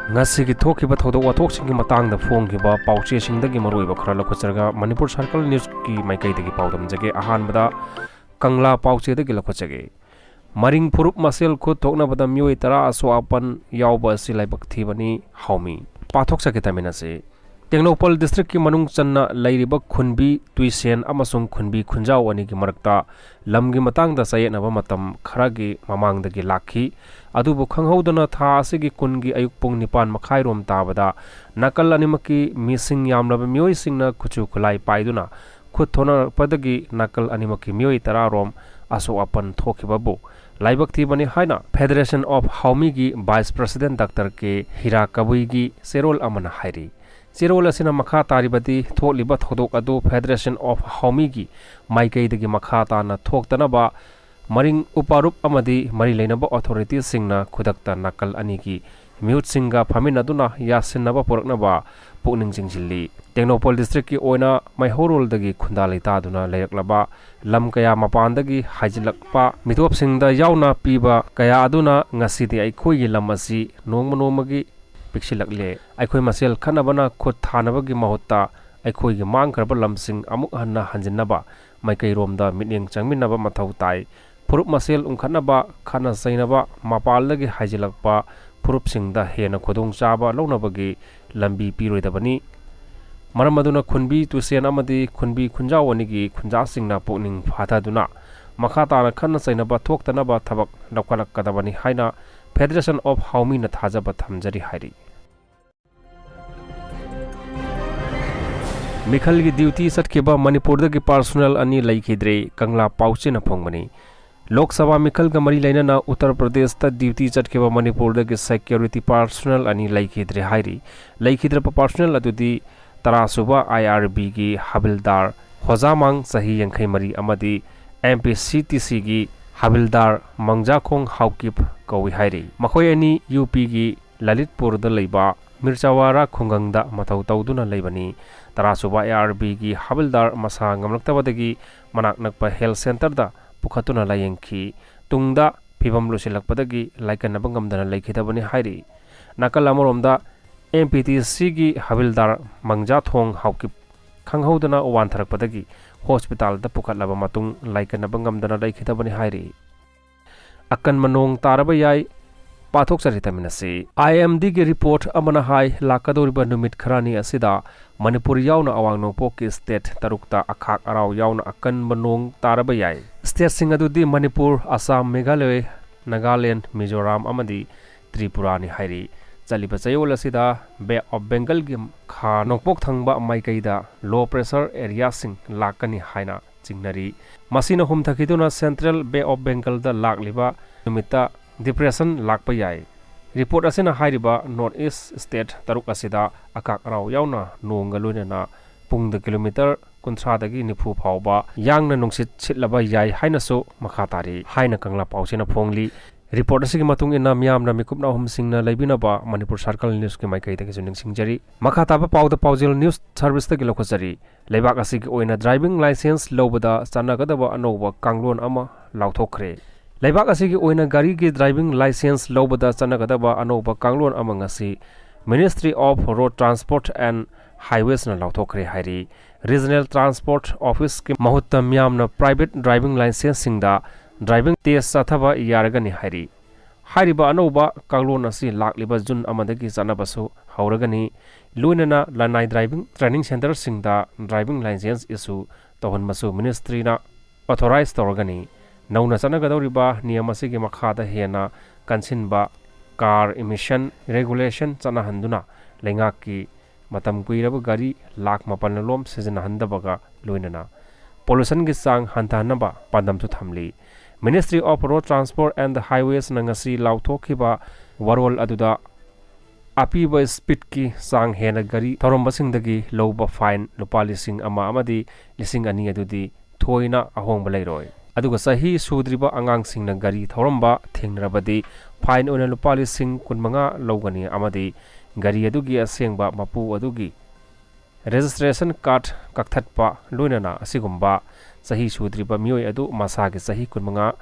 ngasi gi thokiba thodok wathok singi matang da phonggiba pauche singdagi maroiba khara lakhocharga Manipur Circle News ki maikai dagi paudam jage ahan bada Kangla pauche dagi lakhocage maring phurup masel khu thokna bada myoi tara aso apan yawba silai bakthi bani haumi pathok sakitamina se Tengnopal district ki manung channa lairiba khunbi tuisen amasung khunbi khunjau ani ki marakta lamgi matang da sayena ba matam kharagi mamang dagi lakhi adubu khanghaudana tha asigi kungi ayuk pung nipan makhai rom tabada nakal animaki missing yamlaba myoi singna khuchu khulai paiduna khuthona padagi nakal animaki myoi tara rom aso apan thokibabu laibak thi bani haina Federation of Haumi gi Vice President Dr. K Hira Kabui gi serol amana hairi Zerol asina makha taribati tholiba thodok adu Federation of Haumi gi maikai dagi makha ta na thoktana ba maring uparup amadi mari leinaba authorities singna khudakta nakal ani gi mute singa phamina duna yasinaba porakna ba pukning jingjilli Tengnopal district ki oina maihorol dagi khundalai ta duna leyaklaba lam kaya mapan dagi hajilakpa mitop singda yauna piba kaya aduna ngasidi aikhoi gi lam asi nongmagi Pixilakle, Aikoi Masel Kanabana Kot Hanabagi Mahota, Aikoi Mang Karba Lamsing Amuk Hanna Hanjinaba, Maikai Romda, Mining Changminaba Matautai, Purup Masel Kanaba, Kana Sainaba, Mapalagi Hajilakpa, Purup Singda Hena Kodong Jaba, Lonabagi, Lambi Piroidabani, Maramaduna Kunbi to Sianamadi, Kunbi Kunjawanigi, Kunja Singna Poning Fataduna, Makata Kana Sainaba, Toktanaba, Tabak, Nakalak Kadabani Haina, Federation of Haumi na thajaba thamjari hairi Mikhal gi duty satkhiba Manipur da gi personnel ani laikhidre Kangla pauche na phongmani Lok Sabha Mikhal ga mari laina na Uttar Pradesh ta duty satkhiba Manipur da gi security personnel ani laikhidre hairi laikhidre pa personnel adudi tarasuba IRB gi habildar Hojamang sahi yankhai mari amadi MPCTC gi Habildar Mangjakong Haukip Kawi Hairi Makhoi ani UP gi Lalitpur da leiba Mirchawara Khungangda mathau tawduna leibani tarasuba ARB gi Habildar masa ngamlaktabadagi manak nakpa health center da pukhatuna layengki tungda phibam losilakpadagi laikanaba ngamdana laikhitabani hairi nakal amoromda MPTC gi Habildar Mangjathong Haukip khanghaudana wantharakpadagi hospital da pukhatlaba matung laikanaba ngamdana laikhitabani hairi akan manong taraba yai pathok charitaminasi IMD gi report amana hai lakadoriba numit kharani asida Manipur yauna awang nongpo ki state tarukta akhak arau yauna akan manong taraba yai state sing adudi Manipur Assam Meghalaya Nagaland Mizoram amadi Tripura ni hairi chaliba chayol asida Bay of Bengal gi kha nongpok thangba maikaida low pressure area sing lakani haina chingnari masina hum thakiduna Central Bay of Bengal da lakliba numita depression lakpa yai report asina hairiba North East state taruk asida akak raw yauna nongaluna na pungda kilometer kunthra dagi nifu phawba yangna nungsit chitlaba yai haina so makhatari haina Kangla pausina phongli report asigi matung ina miyamna mikupna hum singna leibinaba Manipur Circle News ki maikai dagi juning singjari makhataba pauda paujil news service dagi lokhosari leibak asigi oina driving license lobada chanagadaba anoba kanglon ama lauthokre leibak asigi oina gari gi driving license lobada chanagadaba anoba kanglon ama ngasi Ministry of Road Transport and Highways na lauthokre hairi Regional Transport Office ki mahutta miyamna private driving license singda driving test athaba yaragani hairi hairiba anoba kanglon asi lakliba jun amadagi chanabasu hauragani loinana lanai driving training center singda driving license issue tohon masu ministry na authorized torgani nauna chanagadoriba niyamasigi makhada hena kansinba car emission regulation chana handuna lengaki matam kuiraba gari lak mapanlom sejana handabaga loinana pollution gi sang hantanaba pandam thu thamli Ministry of Road Transport and the Highways nangasi lauthokiba warol aduda apiba speed ki sang hena gari thorombasingdagi loba fine lupa lising ama amadi lising ani adudi thoina ahongba leiroi aduga sahi sudriba angang singna gari thoromba thengrabadi fine ona lupa lising kunmanga logani amadi gari adugi asengba mapu adugi registration card kakthatpa loinana asigumba sahi sudriba mioi adu masagi sahi kunmanga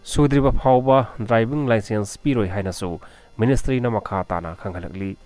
sudriba phawba driving license piroi hainasu मिनिस्ट्रीना मखा ताना खंगहलकली।